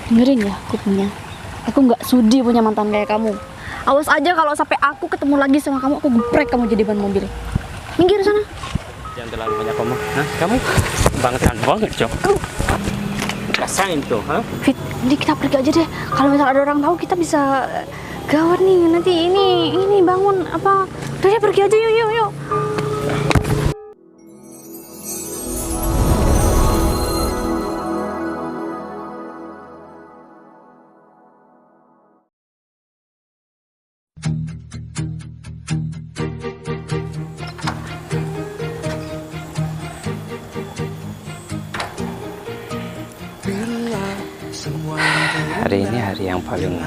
Dengerin ya kupingnya. Aku nggak sudi punya mantan kayak kamu. Awas aja kalau sampai aku ketemu lagi sama kamu, aku geprek kamu jadi ban mobil. Minggir sana. Jangan terlalu banyak ngomong. Hah? Kamu bangtan banget, Cok. Rasain tuh, ha? Fit, jadi kita pergi aja deh. Kalau misal ada orang tahu kita bisa gawat nih. Nanti ini bangun apa? Udah deh, pergi aja yuk. Hari ini hari yang paling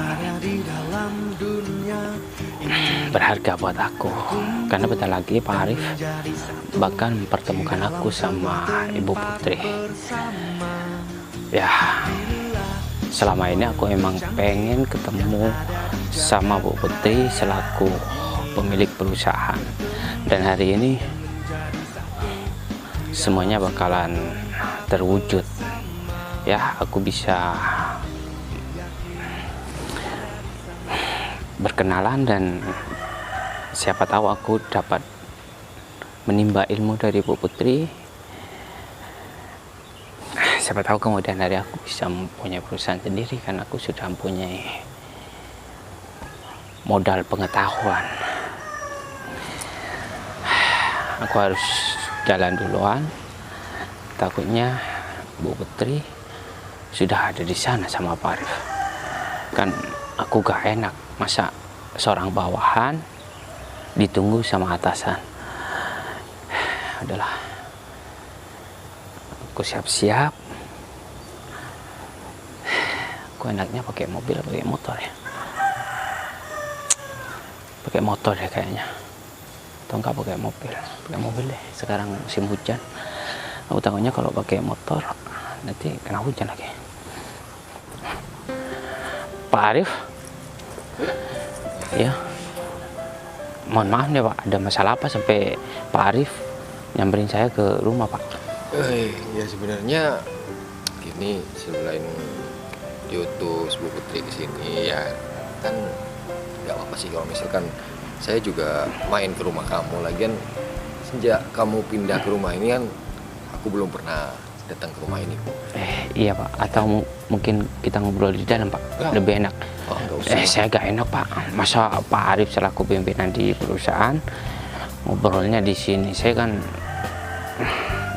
berharga buat aku, karena bentar lagi Pak Arif bahkan mempertemukan aku sama Ibu Putri. Ya, selama ini aku emang pengen ketemu sama Bu Putri selaku pemilik perusahaan, dan hari ini semuanya bakalan terwujud. Ya, aku bisa berkenalan dan siapa tahu aku dapat menimba ilmu dari Bu Putri. Siapa tahu kemudian hari aku bisa mempunyai perusahaan sendiri, karena aku sudah mempunyai modal pengetahuan. Aku harus jalan duluan, takutnya Bu Putri sudah ada di sana sama Pak Arif. Kan aku gak enak, masa seorang bawahan ditunggu sama atasan. Udahlah, aku siap-siap. Aku enaknya pakai mobil atau pakai motor ya? Pakai motor ya kayaknya, atau enggak pakai mobil? Pakai mobil deh, sekarang musim hujan. Aku takutnya kalau pakai motor nanti kena hujan lagi. Pak Arif, ya, mohon maaf nih Pak, ada masalah apa sampai Pak Arif nyamperin saya ke rumah Pak? Ya sebenarnya gini, selain diutus Bu Putri ke sini ya kan nggak apa-apa sih kalau misalkan saya juga main ke rumah kamu. Lagian sejak kamu pindah ke rumah ini kan aku belum pernah datang ke rumah ini. Iya Pak, atau mungkin kita ngobrol di dalam Pak, lebih enak. Oh, nggak usah. Saya gak enak Pak, masa Pak Arif selaku pimpinan di perusahaan ngobrolnya di sini. Saya kan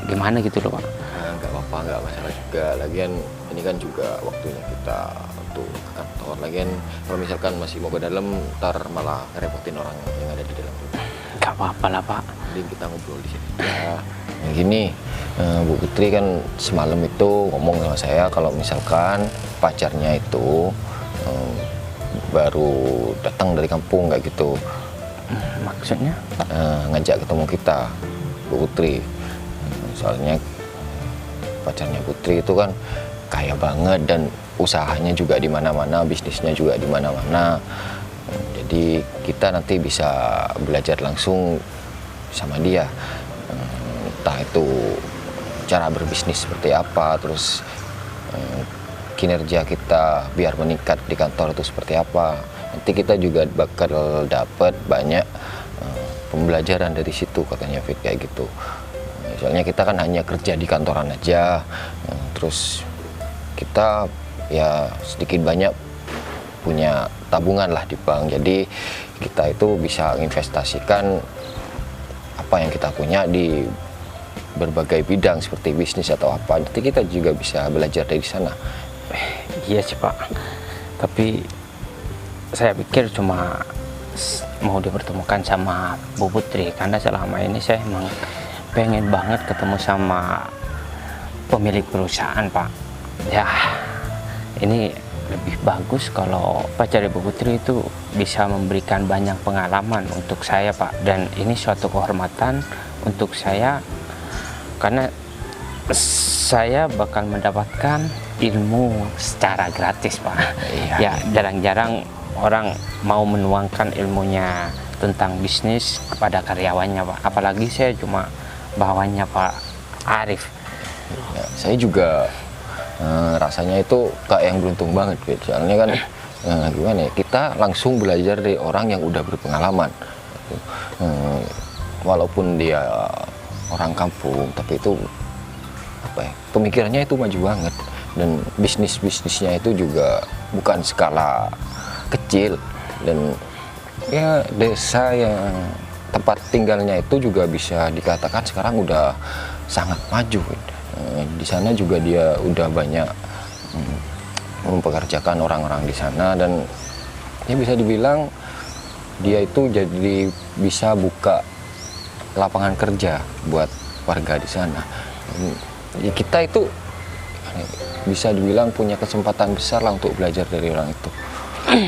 gimana gitu loh Pak. Nah, nggak apa-apa, nggak masalah juga. Lagian ini kan juga waktunya kita untuk ke kantor. Lagian kalau misalkan masih mau ke dalam, ntar malah ngerepotin orang yang ada di dalam rumah. Gak apa-apa lah Pak. Jadi kita ngobrol di sini. Ya, yang gini, Bu Putri kan semalam itu ngomong sama saya kalau misalkan pacarnya itu baru datang dari kampung kayak gitu. Maksudnya? Ngajak ketemu kita, Bu Putri. Soalnya pacarnya Putri itu kan kaya banget dan usahanya juga di mana-mana, bisnisnya juga di mana-mana. Jadi kita nanti bisa belajar langsung sama dia, entah itu cara berbisnis seperti apa, terus kinerja kita biar meningkat di kantor itu seperti apa. Nanti kita juga bakal dapat banyak pembelajaran dari situ, katanya Fit kayak gitu. Soalnya kita kan hanya kerja di kantoran aja, terus kita ya sedikit banyak punya tabungan lah di bank. Jadi kita itu bisa investasikan apa yang kita punya di berbagai bidang seperti bisnis atau apa. Nanti kita juga bisa belajar dari sana. Iya sih Pak, tapi saya pikir cuma mau dipertemukan sama Bu Putri, karena selama ini saya emang pengen banget ketemu sama pemilik perusahaan Pak. Ya, ini lebih bagus kalau pacar Ibu Putri itu bisa memberikan banyak pengalaman untuk saya Pak, dan ini suatu kehormatan untuk saya karena saya bakal mendapatkan ilmu secara gratis Pak. Ya, jarang-jarang orang mau menuangkan ilmunya tentang bisnis kepada karyawannya Pak, apalagi saya cuma bawahannya Pak Arif. Ya, saya juga rasanya itu kayak yang beruntung banget, Fit. Soalnya kan gimana ya, kita langsung belajar dari orang yang udah berpengalaman. Walaupun dia orang kampung, tapi itu apa ya, pemikirannya itu maju banget, dan bisnisnya itu juga bukan skala kecil, dan ya desa yang tempat tinggalnya itu juga bisa dikatakan sekarang udah sangat maju. Di sana juga dia udah banyak mempekerjakan orang-orang di sana, dan ya bisa dibilang dia itu jadi bisa buka lapangan kerja buat warga di sana. Ya, kita itu bisa dibilang punya kesempatan besar lah untuk belajar dari orang itu.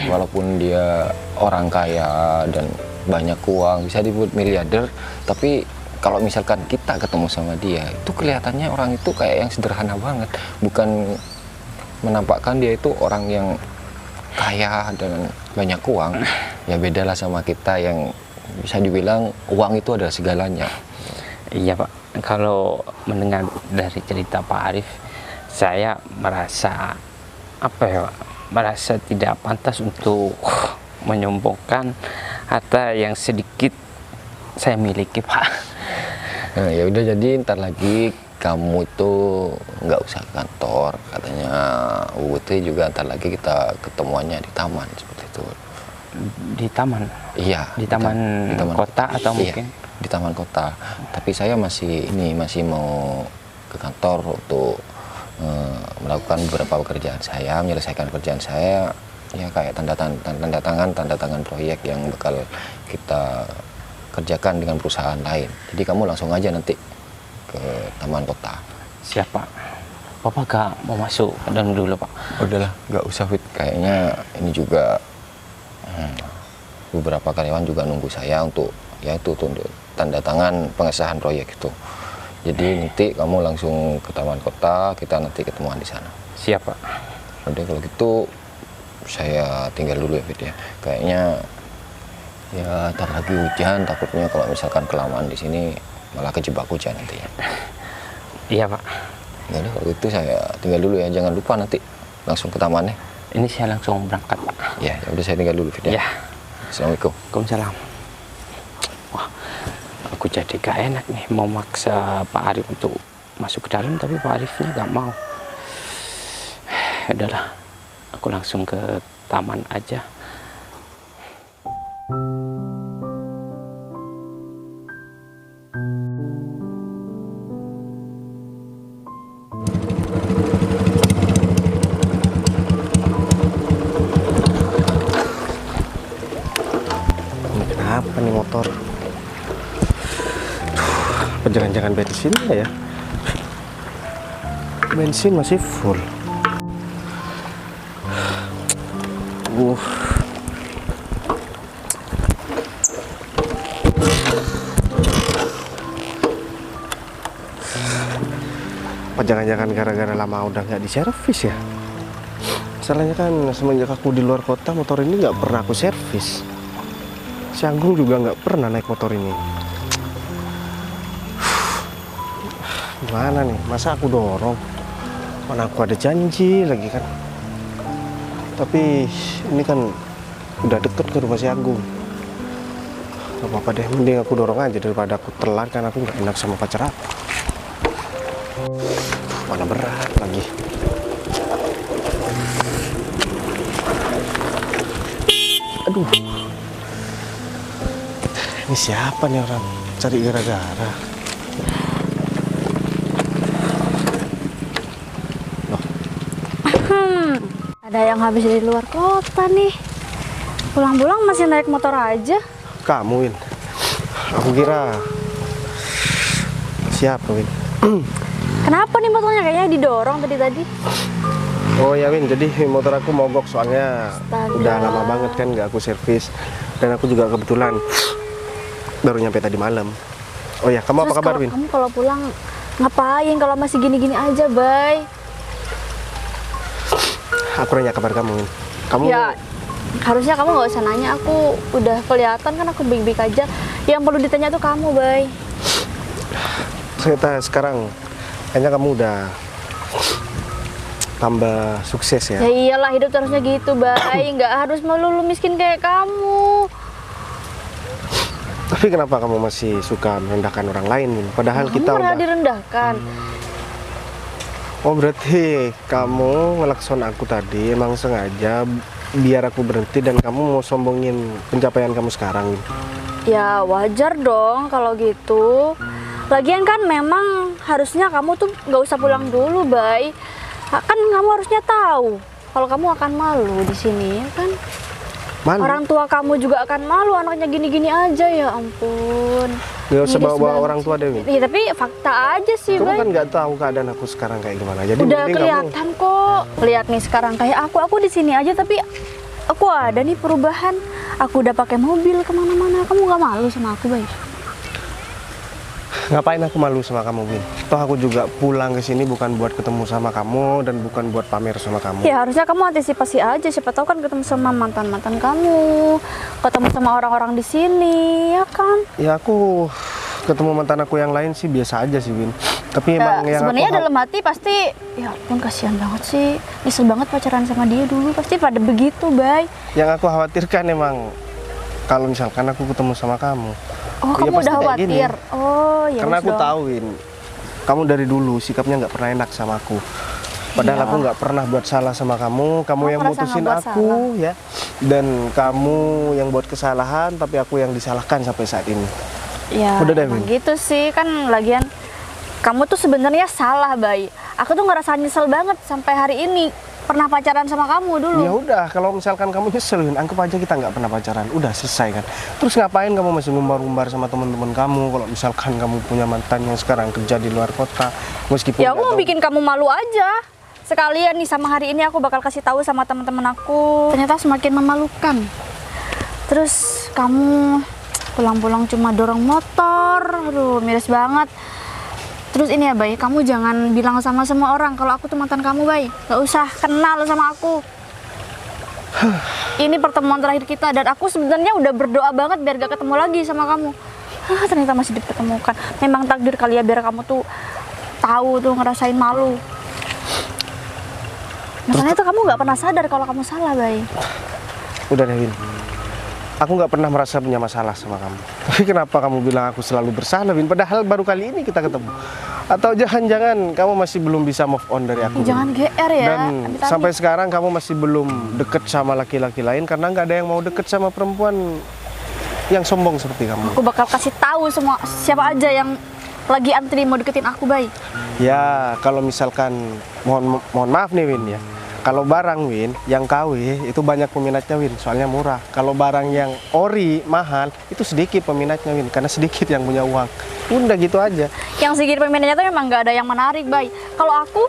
Walaupun dia orang kaya dan banyak uang, bisa disebut miliarder, tapi kalau misalkan kita ketemu sama dia, itu kelihatannya orang itu kayak yang sederhana banget, bukan menampakkan dia itu orang yang kaya dan banyak uang. Ya bedalah sama kita yang bisa dibilang uang itu adalah segalanya. Iya Pak, kalau mendengar dari cerita Pak Arif, saya merasa apa ya Pak, merasa tidak pantas untuk menyombongkan harta yang sedikit saya miliki Pak. Nah, ya udah, jadi ntar lagi kamu itu nggak usah ke kantor, katanya Bu Putri juga ntar lagi kita ketemuannya di taman seperti itu. Di taman? Iya. Di taman kota atau iya, mungkin? di taman kota. Tapi saya masih mau ke kantor untuk melakukan beberapa pekerjaan saya, menyelesaikan pekerjaan saya, ya kayak tanda tangan proyek yang bakal kita kerjakan dengan perusahaan lain. Jadi kamu langsung aja nanti ke taman kota. Siapa? Bapak gak mau masuk dalam dulu Pak? Udahlah, nggak usah Fit. Kayaknya ini juga beberapa karyawan juga nunggu saya untuk untuk tanda tangan pengesahan proyek itu. Jadi nanti kamu langsung ke taman kota, kita nanti ketemuan di sana. Siapa? Udah kalau gitu saya tinggal dulu ya Fit ya. Kayaknya ya ntar lagi hujan, takutnya kalau misalkan kelamaan di sini malah kejebak hujan nanti ya. Iya Pak. Ya udah kalau gitu saya tinggal dulu ya. Jangan lupa nanti langsung ke tamannya. Ini saya langsung berangkat Pak. Ya udah, saya tinggal dulu Fit ya. Ya. Assalamualaikum. Waalaikumsalam. Wah, aku jadi gak enak nih mau maksa Pak Arif untuk masuk ke dalam, tapi Pak Arifnya gak mau. Udahlah, aku langsung ke taman aja. Kenapa nih motor? Apa jangan-jangan bensinnya ya? Bensin masih full. Apa jangan-jangan gara-gara lama udah nggak diservis ya? Masalahnya kan semenjak aku di luar kota, motor ini nggak pernah aku servis. Si Anggung juga nggak pernah naik motor ini. Gimana nih? Masa aku dorong? Mana aku ada janji lagi kan? Tapi ini kan udah deket ke rumah si Anggung. Gak apa-apa deh, mending aku dorong aja daripada aku telat, kan aku nggak enak sama pacar aku. Mana berat lagi. Aduh. Ini siapa nih orang cari gara-gara? Ada yang habis dari luar kota nih. Pulang-pulang masih naik motor aja. Kamu, Win. Aku kira siapa, Win? Kenapa nih motornya kayaknya didorong tadi? Oh ya, Win, jadi motor aku mogok soalnya Astaga. udah lama banget kan nggak aku servis. Dan aku juga kebetulan baru nyampe tadi malam. Oh ya, kamu apa Terus kabar, kalau Win? kamu kalau pulang ngapain kalau masih gini-gini aja, Bay? Aku nanya kabar kamu, Win. Kamu Ya, harusnya kamu nggak usah nanya. Aku udah kelihatan kan aku baik-baik aja. Yang perlu ditanya tuh kamu, Bay. ternyata sekarang kayaknya kamu udah tambah sukses ya. Ya iyalah, hidup harusnya gitu, Bay. Nggak harus melulu miskin kayak kamu. Tapi kenapa kamu masih suka merendahkan orang lain, Win? Padahal kita Kamu pernah udah... direndahkan. Oh, berarti kamu ngelakson aku tadi emang sengaja biar aku berhenti dan kamu mau sombongin pencapaian kamu sekarang, Win? Ya wajar dong kalau gitu. Lagian kan memang harusnya kamu tuh nggak usah pulang dulu, Bay. Kan kamu harusnya tahu kalau kamu akan malu di sini, ya kan? Malu? Orang tua kamu juga akan malu anaknya gini-gini aja, ya ampun. Gak usah Miris bawa banget orang tua deh, Win. Iya, tapi fakta aja sih, Kamu Bay. kan nggak tahu keadaan aku sekarang kayak gimana. Jadi Udah mending kelihatan kok. Lihat nih sekarang kayak aku di sini aja, tapi aku ada nih perubahan. Aku udah pakai mobil kemana-mana. Kamu nggak malu sama aku, Bay? Ngapain aku malu sama kamu, Win? Toh aku juga pulang ke sini bukan buat ketemu sama kamu dan bukan buat pamer sama kamu. Ya harusnya kamu antisipasi aja, siapa tahu kan ketemu sama mantan-mantan kamu, ketemu sama orang-orang di sini, ya kan? Ya aku ketemu mantan aku yang lain sih biasa aja sih, Win. Tapi Ya, emang yang sebenarnya aku dalam hati pasti, ya ampun kasihan banget sih, nyesel banget pacaran sama dia dulu, pasti pada begitu, Bay. yang aku khawatirkan emang kalau misalkan aku ketemu sama kamu. Oh, Ya, kamu pasti udah kayak khawatir? gini. Oh, ya Karena wes aku dong. tahu, Win, kamu dari dulu sikapnya nggak pernah enak sama aku. Padahal Iya. aku nggak pernah buat salah sama kamu yang merasa mutusin nggak buat aku ya. Dan kamu yang buat kesalahan, tapi aku yang disalahkan sampai saat ini. Ya, Udah deh, emang Win. gitu sih, kan lagian kamu tuh sebenarnya salah, Bay. Aku tuh ngerasa nyesel banget sampai hari ini pernah pacaran sama kamu dulu. Ya udah, kalau misalkan kamu nyeselin, anggap aja kita nggak pernah pacaran. Udah selesai kan. Terus ngapain kamu masih ngumbar-ngumbar sama teman-teman kamu kalau misalkan kamu punya mantan yang sekarang kerja di luar kota, meskipun Ya nggak aku mau tahu- bikin kamu malu aja. Sekalian nih sama hari ini aku bakal kasih tahu sama teman-teman aku. Ternyata semakin memalukan. Terus kamu pulang-pulang cuma dorong motor. Aduh, miris banget. Terus ini ya, Bay, kamu jangan bilang sama semua orang kalau aku tuh mantan kamu, Bay. Gak usah kenal sama aku. Ini pertemuan terakhir kita dan aku sebenarnya udah berdoa banget biar gak ketemu lagi sama kamu. Ternyata masih dipertemukan. Memang takdir kali ya biar kamu tuh tahu tuh ngerasain malu. Masalahnya tuh kamu nggak pernah sadar kalau kamu salah, Bay. Udah deh, Win. Aku nggak pernah merasa punya masalah sama kamu. Tapi kenapa kamu bilang aku selalu bersalah, Win? Padahal baru kali ini kita ketemu. Atau jangan-jangan kamu masih belum bisa move on dari aku, Win? Jangan GR ya. Dan Amit-amit. sampai sekarang kamu masih belum deket sama laki-laki lain karena nggak ada yang mau deket sama perempuan yang sombong seperti kamu. Aku bakal kasih tahu semua siapa aja yang lagi antri mau deketin aku, Bay. Ya, kalau misalkan mohon maaf nih, Win ya. Kalau barang, Win, yang KW itu banyak peminatnya, Win, soalnya murah. Kalau barang yang ori mahal itu sedikit peminatnya, Win, karena sedikit yang punya uang. Udah gitu aja. Yang sedikit peminatnya tuh memang nggak ada yang menarik, Bay. Kalau aku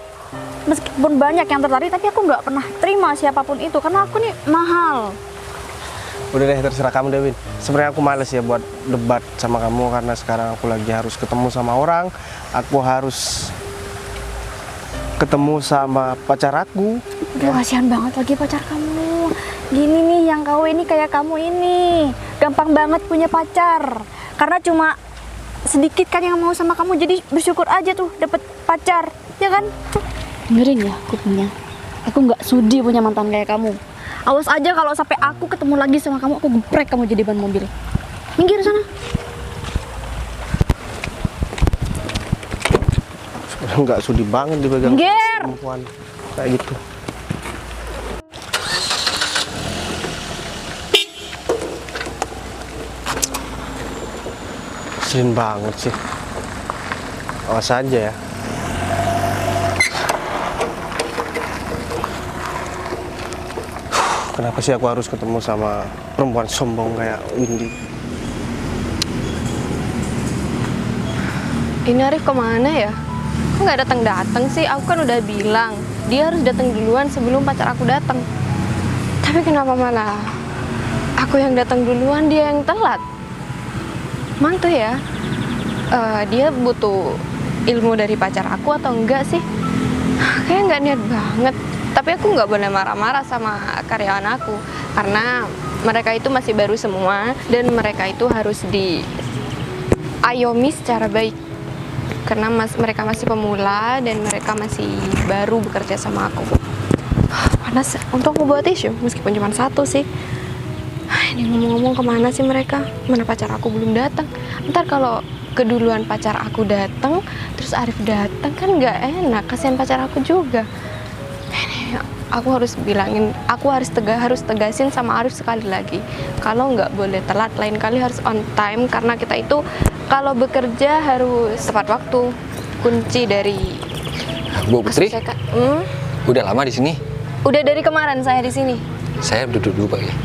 meskipun banyak yang tertarik, tapi aku nggak pernah terima siapapun itu karena aku nih mahal. Udah deh, terserah kamu deh, Win. Sebenarnya aku males ya buat debat sama kamu karena sekarang aku lagi harus ketemu sama orang. Aku harus ketemu sama pacar aku. Aduh, kasihan banget lagi pacar kamu. Gini nih, yang KW ini kayak kamu ini. Gampang banget punya pacar. Karena cuma sedikit kan yang mau sama kamu, jadi bersyukur aja tuh dapet pacar, ya kan? Dengerin ya kupingnya. Aku nggak sudi punya mantan kayak kamu. Awas aja kalau sampai aku ketemu lagi sama kamu, aku geprek kamu jadi ban mobil. Minggir sana. Nggak sudi banget dipegang Minggir. perempuan kayak gitu. Keselin banget sih. Awas aja ya. Kenapa sih aku harus ketemu sama perempuan sombong kayak Windy? Ini Arif kemana ya? Kok nggak datang-datang sih? Aku kan udah bilang dia harus datang duluan sebelum pacar aku datang. Tapi kenapa malah aku yang datang duluan, dia yang telat? Mantu ya? Dia butuh ilmu dari pacar aku atau enggak sih? Kayaknya nggak niat banget. Tapi aku nggak boleh marah-marah sama karyawan aku karena mereka itu masih baru semua dan mereka itu harus diayomi secara baik. karena mereka masih pemula dan mereka masih baru bekerja sama aku. Panas, untuk aku bawa tisu meskipun cuma satu sih. Ini ngomong-ngomong kemana sih mereka? Mana pacar aku belum datang? Ntar kalau keduluan pacar aku datang, terus Arif datang kan nggak enak. Kasihan pacar aku juga. Ini aku harus bilangin, aku harus tegasin sama Arif sekali lagi. Kalau nggak boleh telat, lain kali harus on time karena kita itu kalau bekerja harus tepat waktu. Kunci dari Bu Putri, udah lama di sini? Udah dari kemarin saya di sini. Saya duduk dulu Pak ya.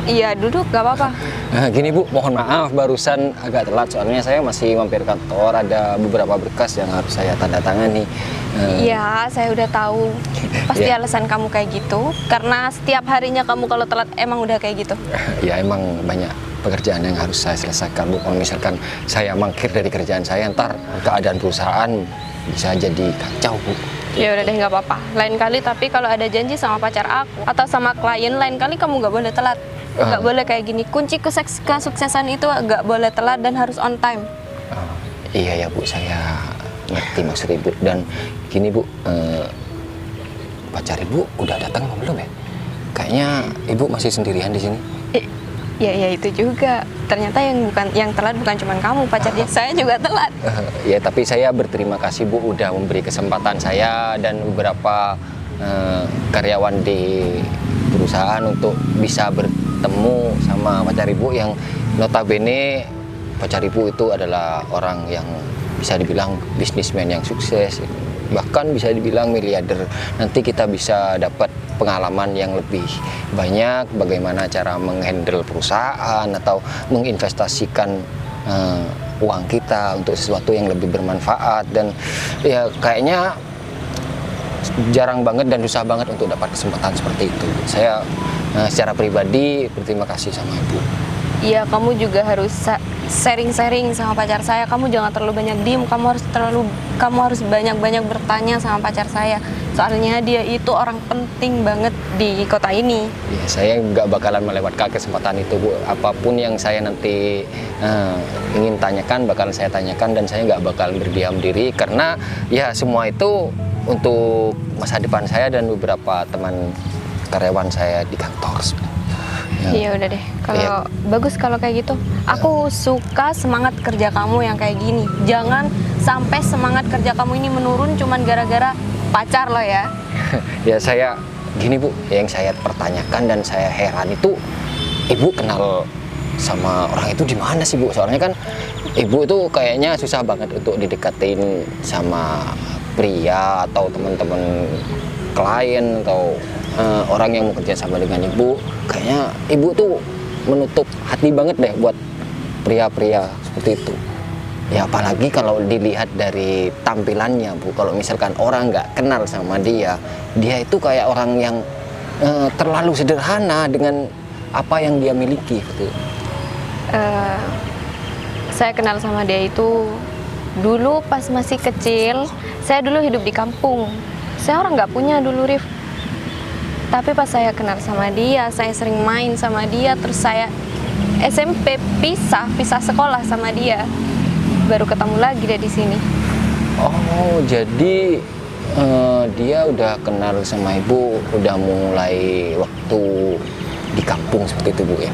Iya, duduk, gak apa-apa. Nah, gini Bu, mohon maaf barusan agak telat soalnya saya masih mampir kantor, ada beberapa berkas yang harus saya tanda tangani. Iya, saya udah tahu. Pasti Ya. alasan kamu kayak gitu. Karena setiap harinya kamu kalau telat emang udah kayak gitu. Ya emang banyak pekerjaan yang harus saya selesaikan Bu. Kalau misalkan saya mangkir dari kerjaan saya, ntar keadaan perusahaan bisa jadi kacau Bu. Ya udah deh, nggak apa-apa. Lain kali tapi kalau ada janji sama pacar aku atau sama klien, lain kali kamu nggak boleh telat. Nggak boleh kayak gini. Kunci kesuksesan itu nggak boleh telat dan harus on time. Iya ya Bu, saya ngerti maksud Ibu. Dan gini Bu, pacar Ibu udah datang apa belum ya? Kayaknya Ibu masih sendirian di sini. Ya itu juga. Ternyata yang telat bukan cuma kamu, pacar dia saya juga telat. Ya tapi saya berterima kasih Bu udah memberi kesempatan saya dan beberapa karyawan di perusahaan untuk bisa bertemu sama pacar Ibu yang notabene pacar Ibu itu adalah orang yang bisa dibilang bisnismen yang sukses, bahkan bisa dibilang miliarder. Nanti kita bisa dapat pengalaman yang lebih banyak bagaimana cara menghandle perusahaan atau menginvestasikan uang kita untuk sesuatu yang lebih bermanfaat. Dan ya kayaknya jarang banget dan susah banget untuk dapat kesempatan seperti itu. Saya secara pribadi berterima kasih sama Ibu. Iya, kamu juga harus sharing-sharing sama pacar saya. Kamu jangan terlalu banyak diem. Kamu harus banyak-banyak bertanya sama pacar saya. Soalnya dia itu orang penting banget di kota ini. Ya, saya nggak bakalan melewatkan kesempatan itu Bu. Apapun yang saya nanti ingin tanyakan bakalan saya tanyakan dan saya nggak bakalan berdiam diri karena ya semua itu untuk masa depan saya dan beberapa teman karyawan saya di kantor. Iya udah deh. Kalau bagus kalau kayak gitu. Aku suka semangat kerja kamu yang kayak gini. Jangan sampai semangat kerja kamu ini menurun cuman gara-gara pacar lo ya. Ya saya gini Bu, yang saya pertanyakan dan saya heran itu Ibu kenal sama orang itu di mana sih Bu? Soalnya kan Ibu itu kayaknya susah banget untuk didekatin sama pria atau teman-teman klien atau orang yang mau kerja sama dengan Ibu. Kayaknya Ibu tuh menutup hati banget deh buat pria-pria seperti itu. Ya apalagi kalau dilihat dari tampilannya Bu, kalau misalkan orang nggak kenal sama dia itu kayak orang yang terlalu sederhana dengan apa yang dia miliki gitu. Saya kenal sama dia itu dulu pas masih kecil. Saya dulu hidup di kampung. Saya orang nggak punya dulu, Rif. Tapi pas saya kenal sama dia, saya sering main sama dia, terus saya SMP pisah sekolah sama dia. Baru ketemu lagi deh di sini. Oh, jadi dia udah kenal sama Ibu udah mulai waktu di kampung seperti itu Bu ya?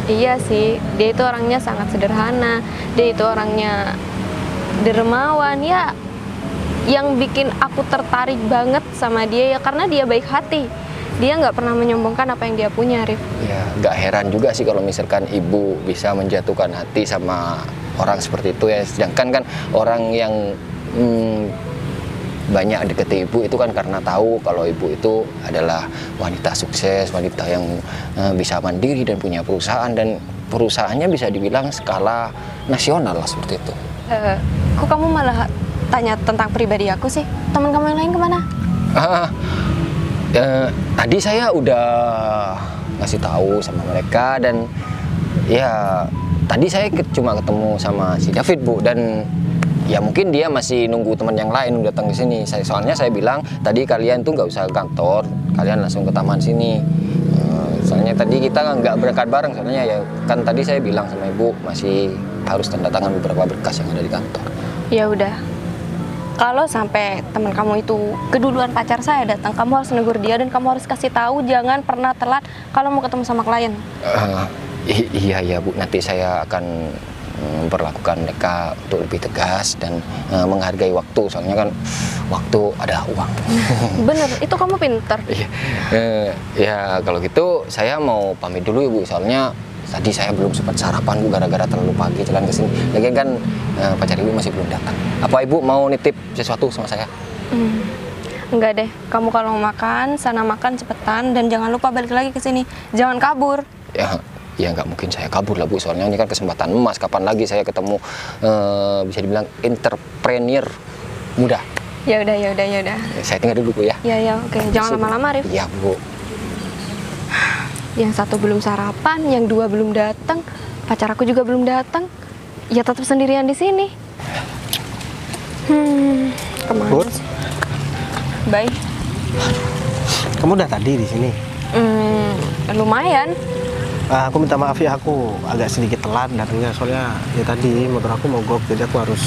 Iya sih, dia itu orangnya sangat sederhana. Dia itu orangnya dermawan ya. Yang bikin aku tertarik banget sama dia ya karena dia baik hati. Dia nggak pernah menyombongkan apa yang dia punya, Rif. Ya, nggak heran juga sih kalau misalkan Ibu bisa menjatuhkan hati sama orang seperti itu ya. Sedangkan kan orang yang banyak deketi Ibu itu kan karena tahu kalau Ibu itu adalah wanita sukses, wanita yang bisa mandiri dan punya perusahaan dan perusahaannya bisa dibilang skala nasional lah seperti itu. Kok kamu malah tanya tentang pribadi aku sih? Teman kamu yang lain kemana? Tadi saya udah ngasih tahu sama mereka dan ya tadi saya cuma ketemu sama si David Bu dan ya mungkin dia masih nunggu teman yang lain datang ke sini. Soalnya saya bilang tadi kalian tuh nggak usah ke kantor, kalian langsung ke taman sini. Soalnya tadi kita nggak berangkat bareng soalnya ya kan tadi saya bilang sama Ibu masih harus tanda tangan beberapa berkas yang ada di kantor. Ya udah. Kalau sampai teman kamu itu keduluan pacar saya datang, kamu harus negur dia dan kamu harus kasih tahu jangan pernah telat kalau mau ketemu sama klien. Iya Bu, nanti saya akan memperlakukan mereka untuk lebih tegas dan menghargai waktu, soalnya kan waktu ada uang. Bener, itu kamu pinter. Iya, ya kalau gitu saya mau pamit dulu ya Bu, soalnya tadi saya belum sempat sarapan Bu, gara-gara terlalu pagi jalan ke sini. Lagian kan pacar Ibu masih belum datang. Apa Ibu mau nitip sesuatu sama saya? Enggak deh, kamu kalau mau makan, sana makan cepetan dan jangan lupa balik lagi ke sini. Jangan kabur. Ya nggak mungkin saya kabur lah Bu, soalnya ini kan kesempatan emas. Kapan lagi saya ketemu bisa dibilang entrepreneur muda. Ya udah. Saya tinggal dulu Bu ya. Ya, oke. Jangan lama-lama, Rif. Iya Bu. Yang satu belum sarapan, yang dua belum datang, pacar aku juga belum datang. Ya tetap sendirian di sini. Kemana Put? sih? Bye. Kamu udah tadi di sini? Lumayan. Aku minta maaf ya, aku agak sedikit telat datangnya, soalnya ya tadi motor aku mogok, jadi aku harus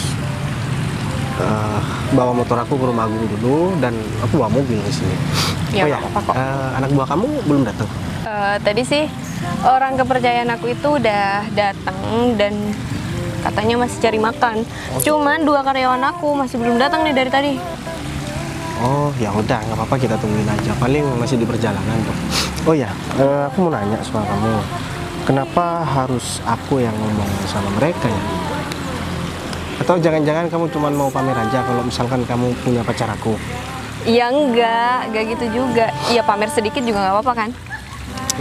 bawa motor aku ke rumah Agung dulu dan aku bawa mobil di sini. Ya, Oh ya, nggak apa-apa kok. anak buah kamu belum datang? Tadi sih orang kepercayaan aku itu udah datang dan katanya masih cari makan. Cuman dua karyawan aku masih belum datang nih dari tadi. Oh ya udah, nggak apa-apa, kita tungguin aja. Paling masih di perjalanan tuh. Oh ya, aku mau nanya soal kamu. Kenapa harus aku yang ngomong sama mereka ya? Atau jangan-jangan kamu cuma mau pamer aja kalau misalkan kamu punya pacar aku? Ya enggak gitu juga. Ya pamer sedikit juga nggak apa-apa kan?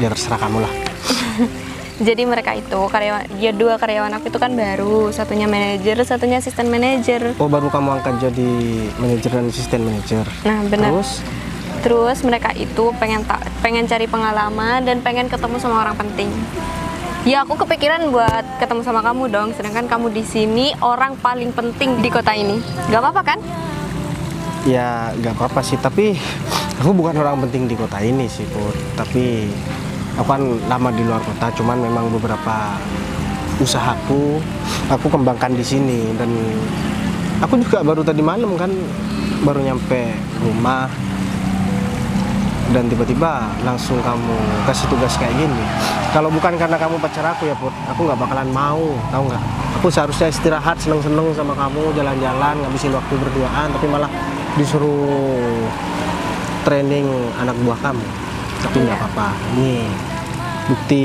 Ya terserah kamu lah. Jadi mereka itu dua karyawan aku itu kan baru, satunya manajer, satunya asisten manajer. Oh, baru kamu angkat jadi manajer dan asisten manajer. Nah benar. Terus mereka itu pengen cari pengalaman dan pengen ketemu sama orang penting. Ya aku kepikiran buat ketemu sama kamu dong, sedangkan kamu di sini orang paling penting di kota ini. Gak apa-apa kan? ya nggak apa-apa sih, tapi aku bukan orang penting di kota ini sih, Put. Tapi aku kan lama di luar kota, cuman memang beberapa usahaku aku kembangkan di sini, dan aku juga baru tadi malam kan baru nyampe rumah dan tiba-tiba langsung kamu kasih tugas kayak gini. Kalau bukan karena kamu pacar aku ya, Put, aku nggak bakalan mau, tahu nggak? Aku seharusnya istirahat, seneng-seneng sama kamu, jalan-jalan, ngabisin waktu berduaan, tapi malah disuruh training anak buah kamu. Tapi nggak apa-apa, ini bukti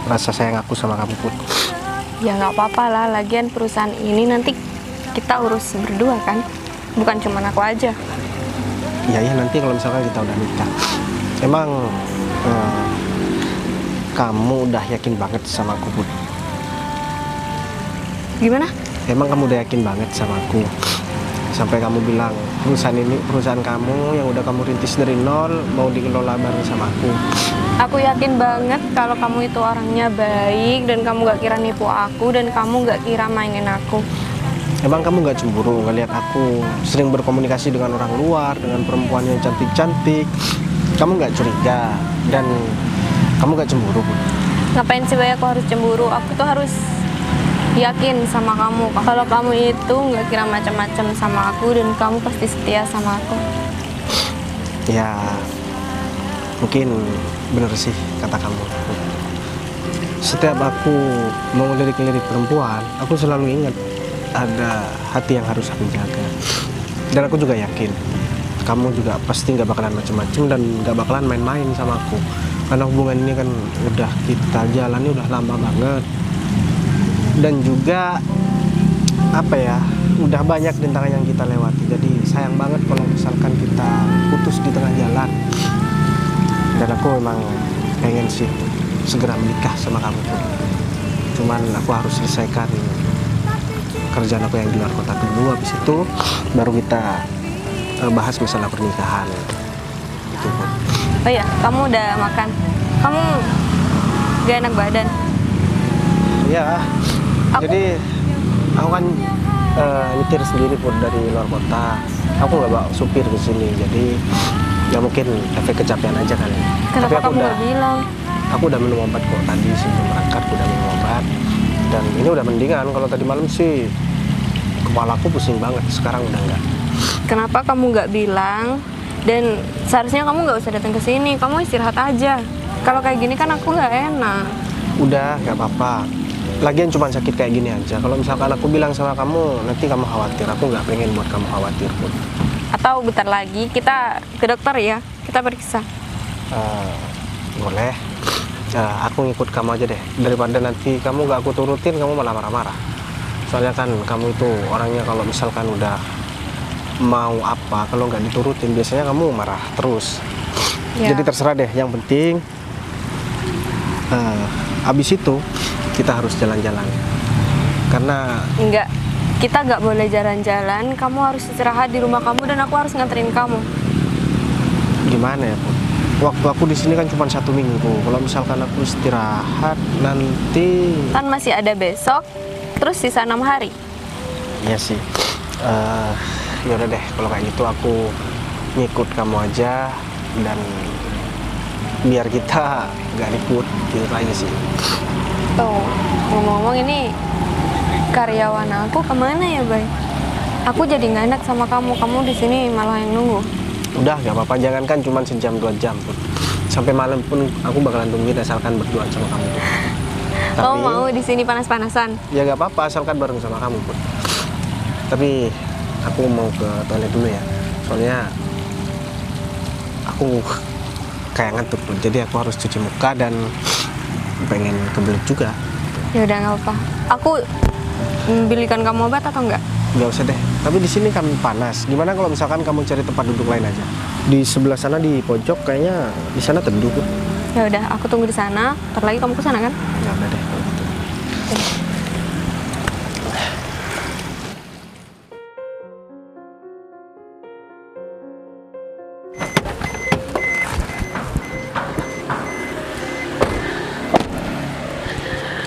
rasa sayang aku sama kamu, Put. Ya nggak apa-apa lah, lagian perusahaan ini nanti kita urus berdua kan, bukan cuma aku aja. Ya nanti kalau misalkan kita udah nikah. Emang kamu udah yakin banget sama aku, Put? Gimana? Emang kamu udah yakin banget sama aku? Sampai kamu bilang perusahaan ini perusahaan kamu yang udah kamu rintis dari nol mau dikelola bareng sama aku. Aku yakin banget kalau kamu itu orangnya baik dan kamu gak kira nipu aku dan kamu gak kira mainin aku. Emang kamu gak cemburu ngeliat aku sering berkomunikasi dengan orang luar, dengan perempuan yang cantik-cantik? Kamu gak curiga dan kamu gak cemburu, Put? Ngapain sih aku harus cemburu? Aku tuh harus yakin sama kamu. Kalau kamu itu nggak kira macam-macam sama aku dan kamu pasti setia sama aku. Ya, mungkin bener sih kata kamu. Setiap aku mau ngelirik-ngelirik perempuan, aku selalu ingat ada hati yang harus aku jaga. Dan aku juga yakin kamu juga pasti nggak bakalan macam-macam dan nggak bakalan main-main sama aku. Karena hubungan ini kan udah kita jalani udah lama banget. Dan juga apa ya, udah banyak rintangan yang kita lewati. Jadi sayang banget kalau misalkan kita putus di tengah jalan. Dan aku memang pengen sih segera menikah sama kamu, Put. Cuman aku harus selesaikan kerjaan aku yang di luar kota dulu. Habis itu baru kita bahas masalah pernikahan. Gitu, Put. Oh iya, kamu udah makan? Kamu gak enak badan? Ya, jadi aku kan nyetir sendiri, Put, dari luar kota. Aku nggak bawa supir ke sini, jadi ya mungkin efek kecapean aja kali. Kenapa Tapi aku kamu gak bilang? aku udah minum obat kok tadi sebelum berangkat, aku udah minum obat dan ini udah mendingan. Kalau tadi malam sih kepalaku pusing banget. Sekarang udah enggak. Kenapa kamu nggak bilang? Dan seharusnya kamu nggak usah datang ke sini. Kamu istirahat aja. Kalau kayak gini kan aku nggak enak. Udah, nggak apa-apa. Lagian cuma sakit kayak gini aja. Kalau misalkan aku bilang sama kamu, nanti kamu khawatir. Aku nggak pengen buat kamu khawatir pun. Atau bentar lagi kita ke dokter ya. Kita periksa. Boleh. Aku ngikut kamu aja deh. Daripada nanti kamu nggak aku turutin, kamu malah marah-marah. Soalnya kan kamu itu orangnya kalau misalkan udah mau apa, kalau nggak diturutin biasanya kamu marah terus. Ya. Jadi terserah deh. Yang penting abis itu kita harus jalan-jalan. Karena Enggak, kita nggak boleh jalan-jalan. Kamu harus istirahat di rumah kamu dan aku harus nganterin kamu. gimana ya, Put? Waktu aku di sini kan cuma 1 minggu. Kalau misalkan aku istirahat nanti, Kan masih ada besok, terus sisa 6 hari. ya sih. Yaudah deh, kalau kayak gitu aku ngikut kamu aja dan biar kita nggak ribut gitu aja sih. Tuh, ngomong-ngomong ini karyawan aku kemana ya, Bay? Aku jadi nggak enak sama kamu. Kamu di sini malah yang nunggu. Udah, nggak apa-apa. Jangankan cuma sejam 2 jam pun. Sampai malam pun aku bakalan tungguin asalkan berdua sama kamu. Kamu mau di sini panas-panasan? Ya nggak apa-apa, asalkan bareng sama kamu pun. Tapi aku mau ke toilet dulu ya. Soalnya aku kayak ngantuk tuh. Jadi aku harus cuci muka dan pengen kebelet juga. Ya udah nggak apa-apa. Aku belikan kamu obat atau enggak? Nggak usah deh. Tapi di sini kan panas. Gimana kalau misalkan kamu cari tempat duduk lain aja? Di sebelah sana di pojok kayaknya di sana teduh. Ya udah, aku tunggu di sana. Ntar lagi kamu ke sana kan? Ya udah deh kalau gitu.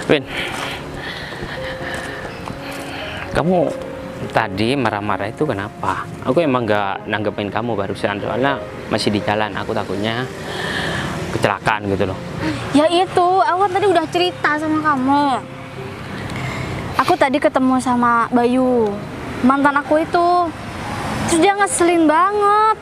Win, kamu tadi marah-marah itu kenapa? Aku emang nggak nanggepin kamu barusan, soalnya masih di jalan. Aku takutnya kecelakaan gitu loh. Ya itu, aku kan tadi udah cerita sama kamu. Aku tadi ketemu sama Bayu, mantan aku itu. Terus dia ngeselin banget.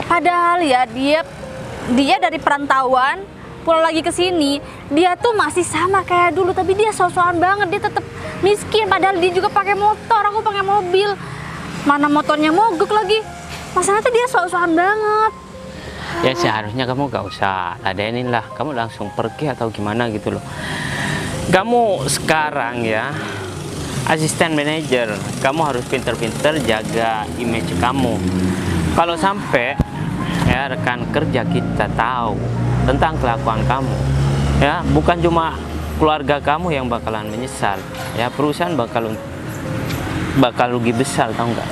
Padahal ya dia dari perantauan pulang lagi ke sini, dia tuh masih sama kayak dulu, tapi dia sok-sokan banget. Dia tetap miskin, padahal dia juga pakai motor, aku pakai mobil. Mana motornya mogok lagi. Masalahnya tuh dia sok-sokan banget. Ya seharusnya kamu gak usah ladenin lah, kamu langsung pergi atau gimana gitu loh. Kamu sekarang ya asisten manajer, kamu harus pinter-pinter jaga image kamu. Kalau sampai ya rekan kerja kita tahu tentang kelakuan kamu, ya bukan cuma keluarga kamu yang bakalan menyesal, ya perusahaan bakal rugi besar, tau nggak?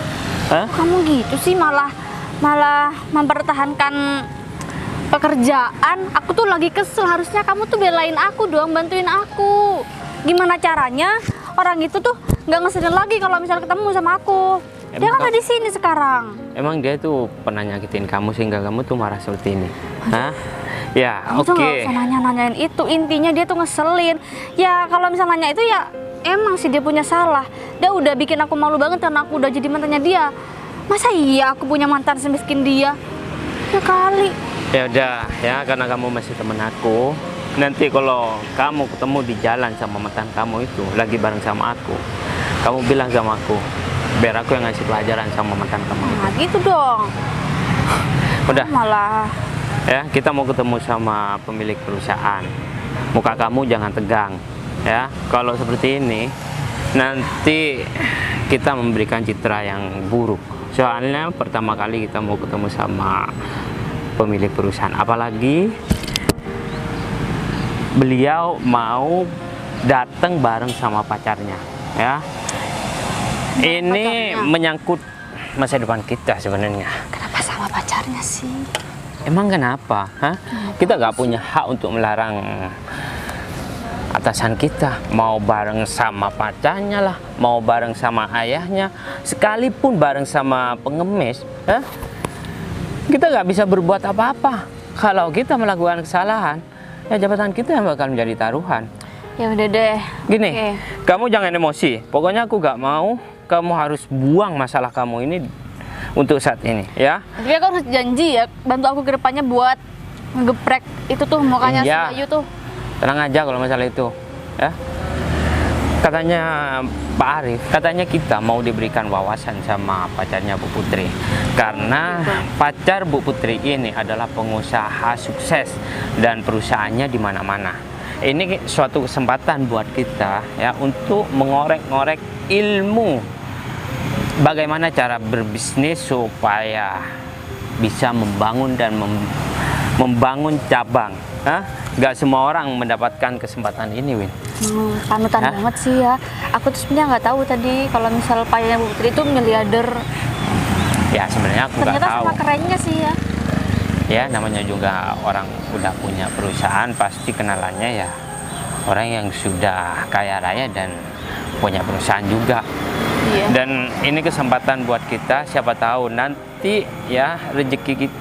Kamu gitu sih, malah mempertahankan pekerjaan. Aku tuh lagi kesel, harusnya kamu tuh belain aku dong, bantuin aku. Gimana caranya orang itu tuh nggak ngeselin lagi kalau misalnya ketemu sama aku. Dia kan ada di sini sekarang. Emang dia tuh pernah nyakitin kamu sehingga kamu tuh marah seperti ini? Hah? Ya, Kamu tuh oke. nggak usah nanya-nanyain itu, intinya dia tuh ngeselin. Ya kalau misalnya nanya itu ya emang sih dia punya salah. Dia udah bikin aku malu banget karena aku udah jadi mantannya dia. Masa iya aku punya mantan semiskin dia? Ya kali. Ya udah, ya karena kamu masih temen aku. Nanti kalau kamu ketemu di jalan sama mantan kamu itu lagi bareng sama aku, kamu bilang sama aku, biar aku yang ngasih pelajaran sama mantan kamu itu. Nah gitu dong. Udah. Malah. Ya, kita mau ketemu sama pemilik perusahaan. Muka kamu jangan tegang, ya. Kalau seperti ini, nanti kita memberikan citra yang buruk. Soalnya pertama kali kita mau ketemu sama pemilik perusahaan, apalagi beliau mau datang bareng sama pacarnya, ya. Ini pacarnya? menyangkut masa depan kita sebenarnya. Kenapa sama pacarnya sih? Emang kenapa? Hah? Kita gak punya hak untuk melarang atasan kita mau bareng sama pacarnya lah, mau bareng sama ayahnya, sekalipun bareng sama pengemis. Hah? Kita gak bisa berbuat apa-apa. Kalau kita melakukan kesalahan, ya jabatan kita yang bakal menjadi taruhan. Ya udah deh. Gini, Oke. kamu jangan emosi. Pokoknya aku gak mau kamu harus buang masalah kamu ini untuk saat ini ya. Tapi aku harus janji ya, bantu aku ke depannya buat ngegeprek itu tuh mukanya si Iya. Bayu tuh. Tenang aja kalau masalah itu ya. Katanya Pak Arif, katanya kita mau diberikan wawasan sama pacarnya Bu Putri. Karena pacar Bu Putri ini adalah pengusaha sukses dan perusahaannya di mana-mana. Ini suatu kesempatan buat kita ya untuk mengorek-ngorek ilmu bagaimana cara berbisnis supaya bisa membangun dan membangun cabang. Gak semua orang mendapatkan kesempatan ini, Win. Panutan Hah? banget sih ya. Aku tuh sebenarnya nggak tahu tadi kalau misal pacarnya Bu Putri itu miliarder. Ya sebenarnya aku nggak Ternyata tahu. sama kerennya sih ya. Ya namanya juga orang udah punya perusahaan pasti kenalannya ya orang yang sudah kaya raya dan punya perusahaan juga. Iya. Dan ini kesempatan buat kita, siapa tahu nanti ya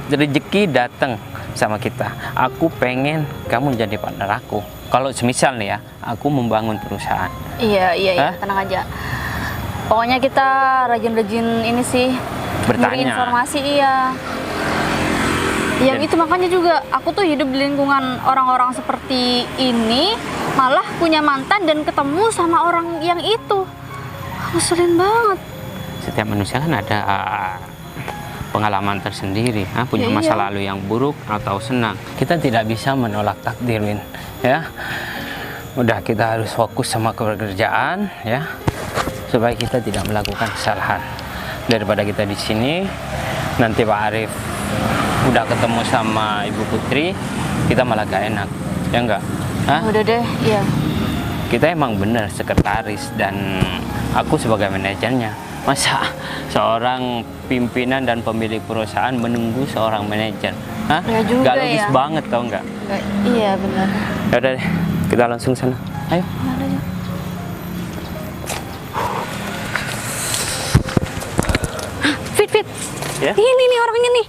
rezeki datang sama kita. Aku pengen kamu jadi partner aku. Kalau semisal nih ya, aku membangun perusahaan. Iya, Hah? tenang aja. Pokoknya kita rajin-rajin ini sih, Bertanya. nyari informasi, iya. Yang itu makanya juga aku tuh hidup di lingkungan orang-orang seperti ini, malah punya mantan dan ketemu sama orang yang itu. Ngeselin banget. Setiap manusia kan ada pengalaman tersendiri, punya Ya, masa iya. lalu yang buruk atau senang. Kita tidak bisa menolak takdir, Win. Ya, udah kita harus fokus sama pekerjaan, ya, supaya kita tidak melakukan kesalahan. Daripada kita di sini, nanti Pak Arif udah ketemu sama Ibu Putri, kita malah gak enak, ya enggak? Udah deh, iya. Kita emang bener sekretaris dan aku sebagai manajernya. Masa seorang pimpinan dan pemilik perusahaan menunggu seorang manajer? Ya juga Gak logis ya. banget tau nggak? Iya benar. Yaudah deh, kita langsung sana. Ayo. Fit. Ya? Ini nih orangnya nih.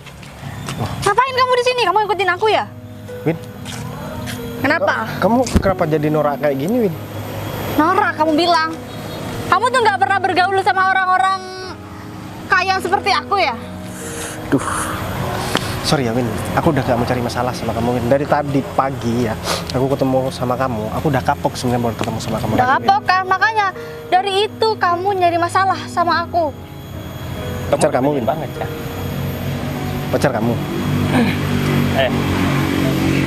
Ngapain kamu di sini? Kamu ikutin aku ya? Win, Kenapa? kamu kenapa jadi norak kayak gini, Win? Nora, kamu bilang. Kamu tuh nggak pernah bergaul sama orang-orang kaya seperti aku ya? Duh, sorry ya Win, aku udah gak mau cari masalah sama kamu Win. Dari tadi pagi ya, aku ketemu sama kamu, aku udah kapok sebenarnya baru ketemu sama kamu. Udah lagi, Win. kapok kan? Makanya dari itu kamu nyari masalah sama aku. Pacar kamu, pengen Win? banget ya. Pacar kamu.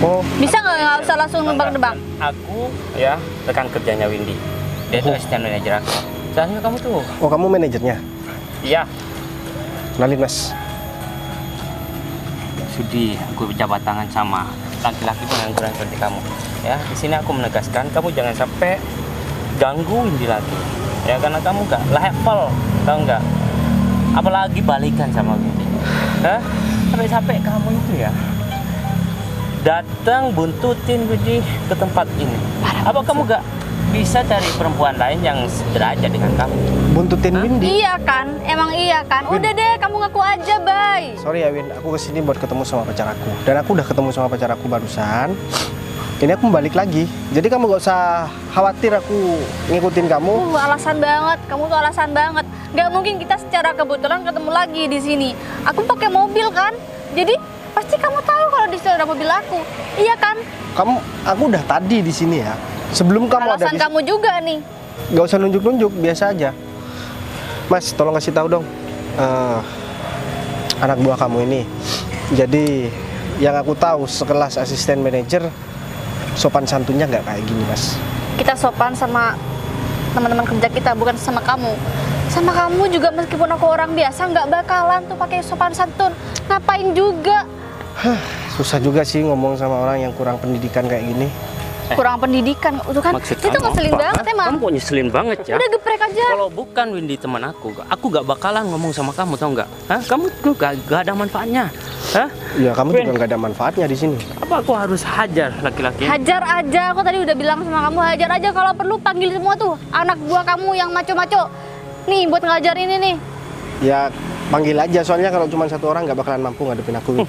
Oh, Bisa nggak usah langsung nebak-nebak? Aku ya rekan kerjanya Windy. Dia itu asisten manajer aku. Soalnya kamu tuh. oh kamu manajernya. Iya. Kenalin Mas. Sudi aku berjabat tangan sama laki-laki pengangguran seperti kamu. Ya, di sini aku menegaskan kamu jangan sampai gangguin Windy lagi. Ya karena kamu gak level, tahu nggak? Apalagi balikan sama Windy. Sampai-sampai kamu itu ya datang buntutin Windy ke tempat ini. Apa kamu gak bisa cari perempuan lain yang sederajat dengan kamu? Buntutin Windy. Iya kan? Emang iya kan? Udah deh, kamu ngaku aja, Bay. Sorry ya Win, aku kesini buat ketemu sama pacar aku. Dan aku udah ketemu sama pacar aku barusan. Ini aku balik lagi. Jadi kamu gak usah khawatir aku ngikutin kamu. Alasan banget. Kamu tuh alasan banget. Gak mungkin kita secara kebetulan ketemu lagi di sini. Aku pakai mobil kan? Jadi pasti kamu tahu kalau di situ ada mobil aku. Iya kan? Aku udah tadi di sini ya. Sebelum kamu ada Alasan di kamu juga nih. Gak usah nunjuk-nunjuk, biasa aja. Mas, tolong kasih tahu dong anak buah kamu ini. Jadi yang aku tahu sekelas asisten manajer sopan santunnya nggak kayak gini, Mas. Kita sopan sama teman-teman kerja kita, bukan sama kamu. Sama kamu juga meskipun aku orang biasa nggak bakalan tuh pakai sopan santun. Ngapain juga? Susah juga sih ngomong sama orang yang kurang pendidikan kayak gini. Kurang pendidikan, itu kan? Maksud Itu kamu ngeselin apa? banget emang. Kamu kok nyeselin banget ya? Udah geprek aja. Kalau bukan Windy teman aku gak bakalan ngomong sama kamu, tau nggak? Kamu tuh gak ada manfaatnya. Ya kamu Win. juga nggak ada manfaatnya di sini. Apa aku harus hajar laki-laki? Hajar aja, aku tadi udah bilang sama kamu hajar aja. Kalau perlu panggil semua tuh anak buah kamu yang maco-maco. Nih buat ngajar ini nih. Ya panggil aja, soalnya kalau cuma satu orang nggak bakalan mampu ngadepin aku.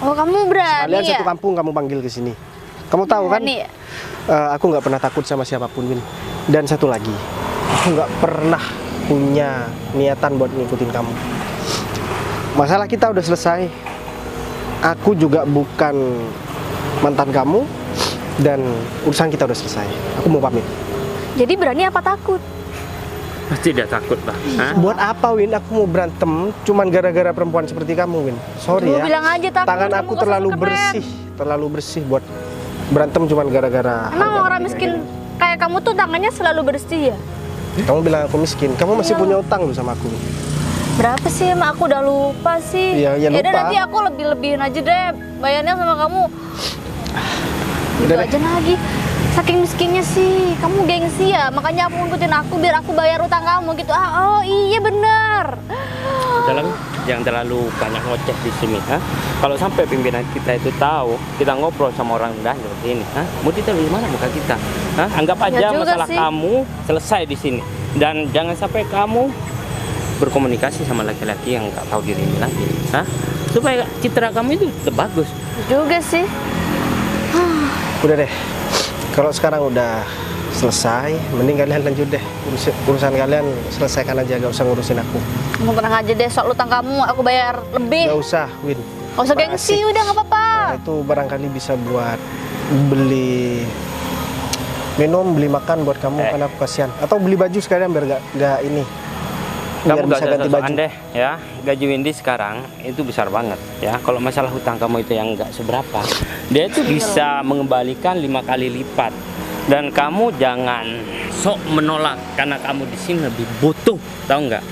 Oh kamu berani Kalian ya? satu kampung kamu panggil ke sini. Kamu tahu kan? Berani ya? Aku nggak pernah takut sama siapapun, Win. Dan satu lagi, aku nggak pernah punya niatan buat ngikutin kamu. Masalah kita udah selesai. Aku juga bukan mantan kamu dan urusan kita udah selesai. Aku mau pamit. Jadi berani apa takut? Pasti dia takut lah. Hah? Buat apa, Win? Aku mau berantem cuman gara-gara perempuan seperti kamu, Win. Sorry Lu ya. bilang aja takut. Tangan kamu aku kesan terlalu bersih buat berantem cuman gara-gara. Emang harga orang mati miskin kayak kayak kamu tuh tangannya selalu bersih ya? gini. Kamu bilang aku miskin. Kamu masih Iya. punya utang loh sama aku. Berapa sih emang aku udah lupa sih. Iya, ya Yaudah, lupa. nanti aku lebih-lebihin aja deh bayarnya sama kamu. Udah Gitu deh. aja lagi. Saking miskinnya sih, kamu gengsi ya, makanya aku ngikutin aku biar aku bayar utang kamu gitu. Oh iya bener. Dalam jangan terlalu banyak ngoceh di sini, ha? Kalau sampai pimpinan kita itu tahu kita ngobrol sama orang dah seperti ini, ha? Mau ditaruh di mana muka kita? Ha? Anggap aja Ya juga masalah sih. kamu selesai di sini. Dan jangan sampai kamu berkomunikasi sama laki-laki yang nggak tahu diri ini lagi, ha? Supaya citra kamu itu tetap bagus. Juga sih. Udah deh. Kalau sekarang udah selesai, mending kalian lanjut deh. Urusan kalian selesaikan aja, gak usah ngurusin aku. Kamu tenang aja deh, soal utang kamu aku bayar lebih. Gak usah, Win. Gak usah gengsi, udah gak apa-apa. Nah, itu barangkali bisa buat beli minum, beli makan buat kamu karena aku kasihan. Atau beli baju sekalian biar gak ini. Biar Kamu bisa gak ganti usah baju. sosokan deh, ya. Gaji Windy sekarang itu besar banget, ya. Kalau masalah hutang kamu itu yang nggak seberapa, dia itu bisa mengembalikan 5 kali lipat. Dan kamu jangan sok menolak karena kamu di sini lebih butuh, tahu nggak?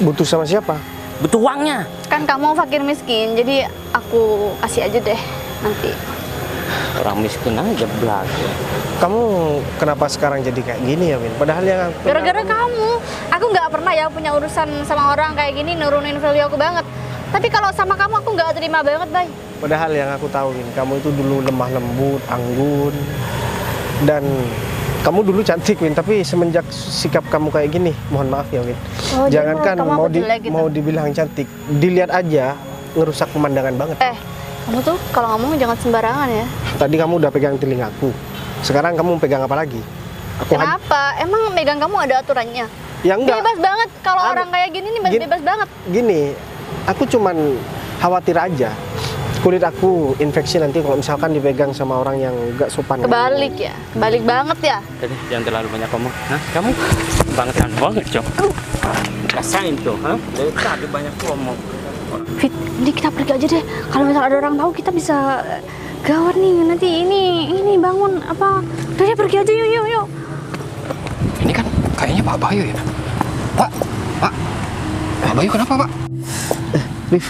Butuh sama siapa? Butuh uangnya. Kan kamu fakir miskin, jadi aku kasih aja deh nanti. Orang miskin aja belagu. Kamu kenapa sekarang jadi kayak gini ya, Win? Padahal yang aku Gara-gara kamu, aku nggak pernah ya punya urusan sama orang kayak gini nurunin value aku banget. Tapi kalau sama kamu aku nggak terima banget, Bay. Padahal yang aku tahu, Win, kamu itu dulu lemah lembut, anggun, dan kamu dulu cantik, Win. Tapi semenjak sikap kamu kayak gini, mohon maaf ya, Win. Oh, Jangankan kamu mau aku jelek gitu. mau dibilang cantik, dilihat aja ngerusak pemandangan banget. Kamu tuh kalau ngomong jangan sembarangan ya. Tadi kamu udah pegang telingaku, sekarang kamu pegang apa lagi? Aku Kenapa? Emang megang kamu ada aturannya? ya enggak. Bebas banget. Kalau Ada. orang kayak gini nih Gini. bebas banget. Gini, aku cuman khawatir aja kulit aku infeksi nanti kalau misalkan dipegang sama orang yang enggak sopan. Kebalik ya. Kebalik banget ya. Jadi jangan terlalu banyak ngomong. Hah? Kamu bangetan banget, Cok. Rasain tuh, ha? Dari tadi banyak ngomong. Fit, ini kita pergi aja deh. Kalau misalnya ada orang tahu kita bisa gawat nih. Nanti ini bangun apa? Udah deh pergi aja yuk. Ini kan kayaknya Pak Bayu ya. Pak. Pak Bayu kenapa, Pak? Rif,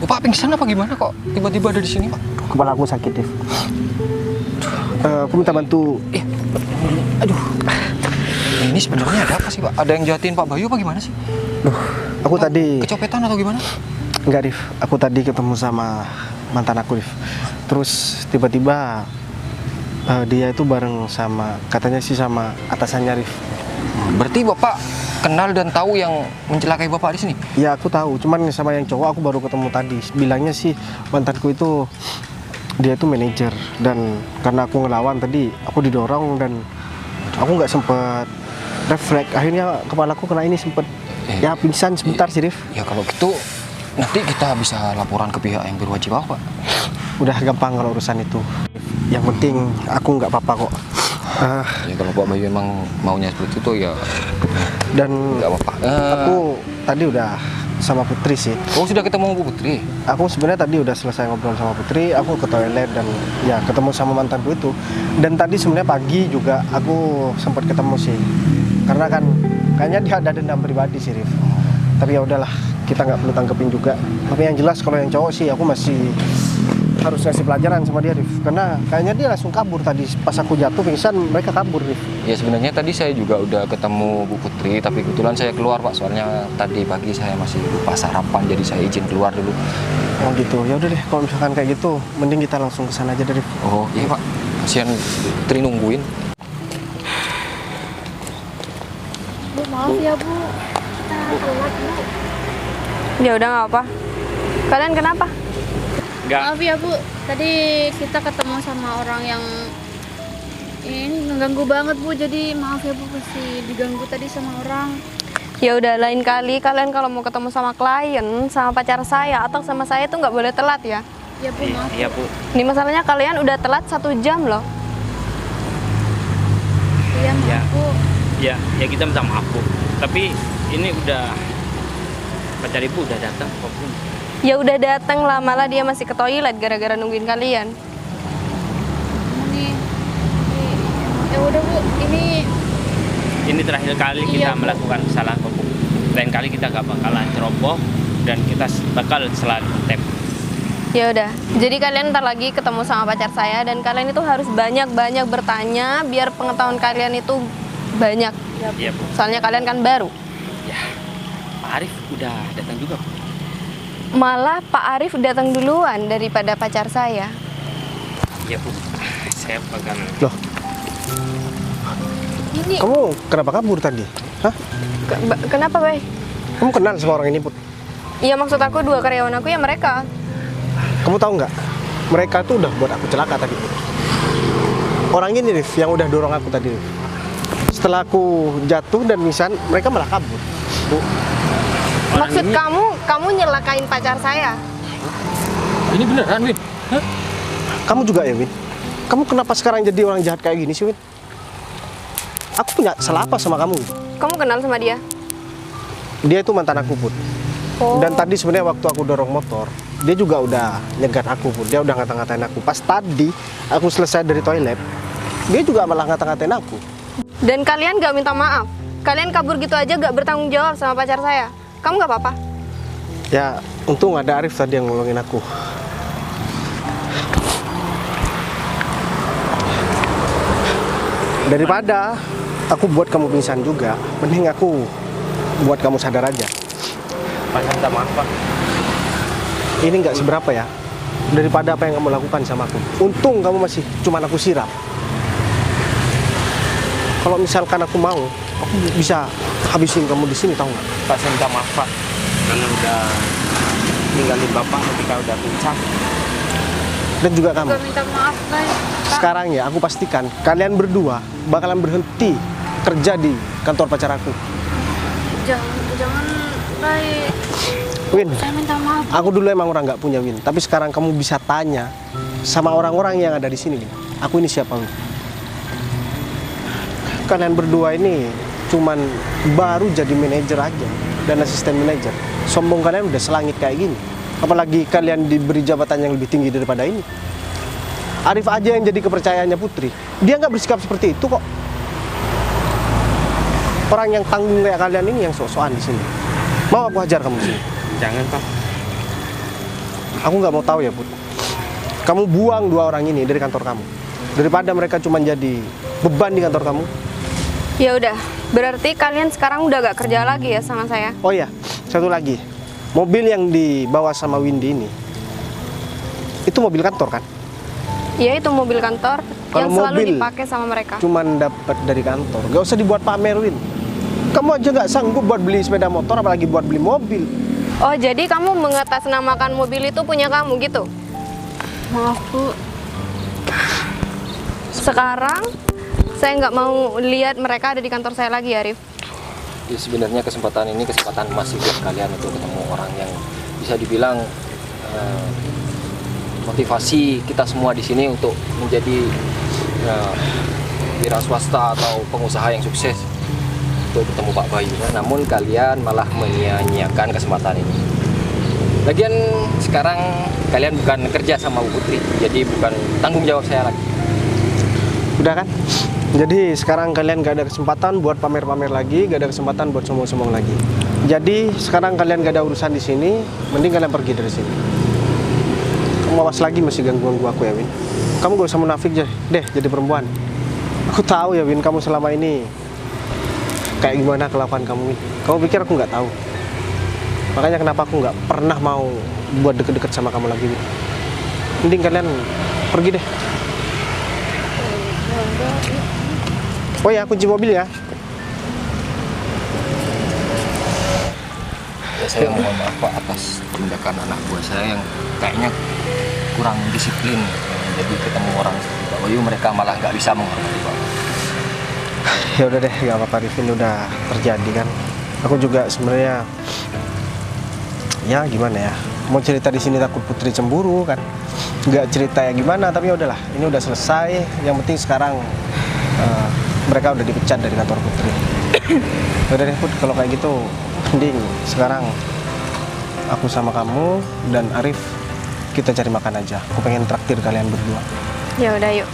Pak pingsan apa gimana kok tiba-tiba ada di sini, Pak? kepala aku sakit, Rif. Aku minta bantu. Aduh. Ini sebenarnya ada apa sih, Pak? Ada yang jahatin Pak Bayu apa gimana sih? Aku tadi Kecopetan atau gimana? enggak, Rif. Aku tadi ketemu sama mantan aku, Rif. Terus tiba-tiba dia itu bareng sama, katanya sih sama atasannya, Rif. Berarti Bapak kenal dan tahu yang mencelakai Bapak di sini? Ya aku tahu, cuman sama yang cowok aku baru ketemu tadi. Bilangnya sih mantanku itu dia itu manajer, dan karena aku ngelawan tadi aku didorong dan aku nggak sempet refleks. Akhirnya kepalaku kena ini sempet ya pingsan sebentar sih, Rif. Ya kalau gitu nanti kita bisa laporan ke pihak yang berwajib, Pak. Udah gampang kalau urusan itu. Yang penting aku nggak apa-apa kok. Ya kalau Pak Bayu emang maunya seperti itu ya Dan nggak apa-apa. aku tadi udah sama Putri sih. Oh sudah ketemu Bu Putri? Aku sebenarnya tadi udah selesai ngobrol sama Putri, aku ke toilet dan ya ketemu sama mantanku itu. Dan tadi sebenarnya pagi juga aku sempat ketemu sih. Karena kan kayaknya dia ada dendam pribadi sih, Rif. Tapi ya udahlah, kita nggak perlu tanggepin juga. Tapi yang jelas kalau yang cowok sih aku masih harus ngasih pelajaran sama dia, Rif. Karena kayaknya dia langsung kabur tadi. Pas aku jatuh pingsan, mereka kabur, Rif. Ya sebenarnya tadi saya juga udah ketemu Bu Putri, tapi kebetulan saya keluar, Pak. Soalnya tadi pagi saya masih lupa sarapan, jadi saya izin keluar dulu. Oh gitu. Ya udah deh, kalau misalkan kayak gitu, mending kita langsung ke sana aja, Rif. Oh iya, Pak. Kasihan Putri nungguin. Bu, maaf ya, Bu. Ya udah nggak apa. Kalian kenapa? Enggak. Maaf ya, Bu. Tadi kita ketemu sama orang yang ini ngeganggu banget, Bu. Jadi maaf ya, Bu, pasti diganggu tadi sama orang. Ya udah, lain kali kalian kalau mau ketemu sama klien, sama pacar saya atau sama saya tuh nggak boleh telat ya. Ya Bu, maaf. Iya Bu. Ini masalahnya kalian udah telat 1 jam loh. Iya maaf Ya. Bu. Ya kita minta maaf Bu. Tapi ini udah pacar ibu udah datang kok Bu. Ya udah dateng lah, malah dia masih ke toilet gara-gara nungguin kalian. Ini ya udah Bu, Ini terakhir kali kita Iya, Bu. melakukan kesalahan kok Bu. Lain kali kita gak bakalan ceroboh dan kita bakal selalu tap. Ya udah, jadi kalian ntar lagi ketemu sama pacar saya dan kalian itu harus banyak-banyak bertanya biar pengetahuan kalian itu banyak. Iya Bu. Soalnya kalian kan baru. Ya. Pak Arif udah datang juga Bu. Malah Pak Arif datang duluan daripada pacar saya. Iya Bu. Saya bakal. Loh, ini kamu kenapa kabur tadi? Hah? Kenapa, Bay? Kamu kenal sama orang ini, Put? Iya, maksud aku 2 karyawan aku ya mereka. Kamu tahu nggak? Mereka tuh udah buat aku celaka tadi, Put. Orang ini, Rif, yang udah dorong aku tadi, Rif. Setelah aku jatuh dan pingsan, mereka malah kabur. Bu, Maksud kamu nyelakain pacar saya? Ini beneran Win? kamu juga ya, Win? Kamu kenapa sekarang jadi orang jahat kayak gini sih, Win? Aku punya salah apa sama kamu? Kamu kenal sama dia? Dia itu mantan aku, Put. Oh. Dan tadi sebenarnya waktu aku dorong motor, dia juga udah nyegat aku, Put. Dia udah ngata-ngatain aku. Pas tadi aku selesai dari toilet, dia juga malah ngata-ngatain aku. Dan kalian gak minta maaf? Kalian kabur gitu aja gak bertanggung jawab sama pacar saya? Kamu gak apa-apa? Ya, untung ada Arif tadi yang nolongin aku. Daripada aku buat kamu pingsan juga, mending aku buat kamu sadar aja. Pak, saya minta maaf Pak. Ini nggak seberapa ya, daripada apa yang kamu lakukan sama aku. Untung kamu masih cuman aku siram. Kalau misalkan aku mau, aku bisa habisin kamu di sini, tahu nggak? Pak, saya minta maaf Pak. Karena udah ninggalin Bapak ketika udah pingsan. Dan juga kamu. juga minta maaf, Bay. Sekarang ya, aku pastikan kalian berdua bakalan berhenti kerja di kantor pacar aku. Jangan, Bay. Win, Saya minta maaf. aku dulu emang orang nggak punya, Win. Tapi sekarang kamu bisa tanya sama orang-orang yang ada di sini, Win. Aku ini siapa, Win? Kalian berdua ini cuman baru jadi manajer aja dan asisten manajer. Sombong kalian udah selangit kayak gini. Apalagi kalian diberi jabatan yang lebih tinggi daripada ini. Arif aja yang jadi kepercayaannya Putri. Dia nggak bersikap seperti itu kok. Orang yang tanggung kayak kalian ini yang sok-sokan di sini. Mau aku hajar kamu di sini? Jangan Pak. Aku nggak mau tahu ya, Put. Kamu buang 2 orang ini dari kantor kamu. Daripada mereka cuma jadi beban di kantor kamu. Ya udah, berarti kalian sekarang udah gak kerja lagi ya sama saya? Oh iya, satu lagi. Mobil yang dibawa sama Windy ini, itu mobil kantor kan? Ya itu mobil kantor Kalau yang selalu mobil dipakai sama mereka. cuman dapat dari kantor. Gak usah dibuat pamer, Win. Kamu aja nggak sanggup buat beli sepeda motor, apalagi buat beli mobil. Oh, jadi kamu mengatasnamakan mobil itu punya kamu gitu? Maaf, Bu. Sekarang saya nggak mau lihat mereka ada di kantor saya lagi, Arif. Ya, sebenarnya kesempatan ini kesempatan emas buat kalian untuk ketemu orang yang bisa dibilang motivasi kita semua di sini untuk menjadi wira swasta atau pengusaha yang sukses, untuk bertemu Pak Bayu. Namun kalian malah menyia-nyiakan kesempatan ini. Lagian sekarang kalian bukan kerja sama Bu Putri, jadi bukan tanggung jawab saya lagi. Udah kan? Jadi sekarang kalian gak ada kesempatan buat pamer-pamer lagi, gak ada kesempatan buat sombong-sombong lagi. Jadi sekarang kalian gak ada urusan di sini, mending kalian pergi dari sini. Kamu awas lagi masih ganggu aku ya, Win. Kamu gak usah munafik deh jadi perempuan. Aku tahu ya, Win, kamu selama ini kayak gimana kelakuan kamu, Win. Kamu pikir aku nggak tahu? Makanya kenapa aku nggak pernah mau buat deket-deket sama kamu lagi, Win. Mending kalian pergi deh. Oh ya, kunci mobil ya. Ya, saya mohon maaf Pak atas tindakan anak buah saya yang kayaknya kurang disiplin. Jadi ketemu orang seperti Pak Bayu mereka malah nggak bisa menghormati Pak. Ya udah deh, nggak apa-apa, Rifin, udah terjadi kan. Aku juga sebenarnya ya gimana ya, mau cerita di sini takut Putri cemburu kan, nggak cerita ya gimana, tapi ya udahlah, ini udah selesai. Yang penting sekarang mereka udah dipecat dari kantor Putri. Udah deh Put, kalau kayak gitu mending sekarang aku sama kamu dan Arif kita cari makan aja. Aku pengen traktir kalian berdua. Ya udah yuk.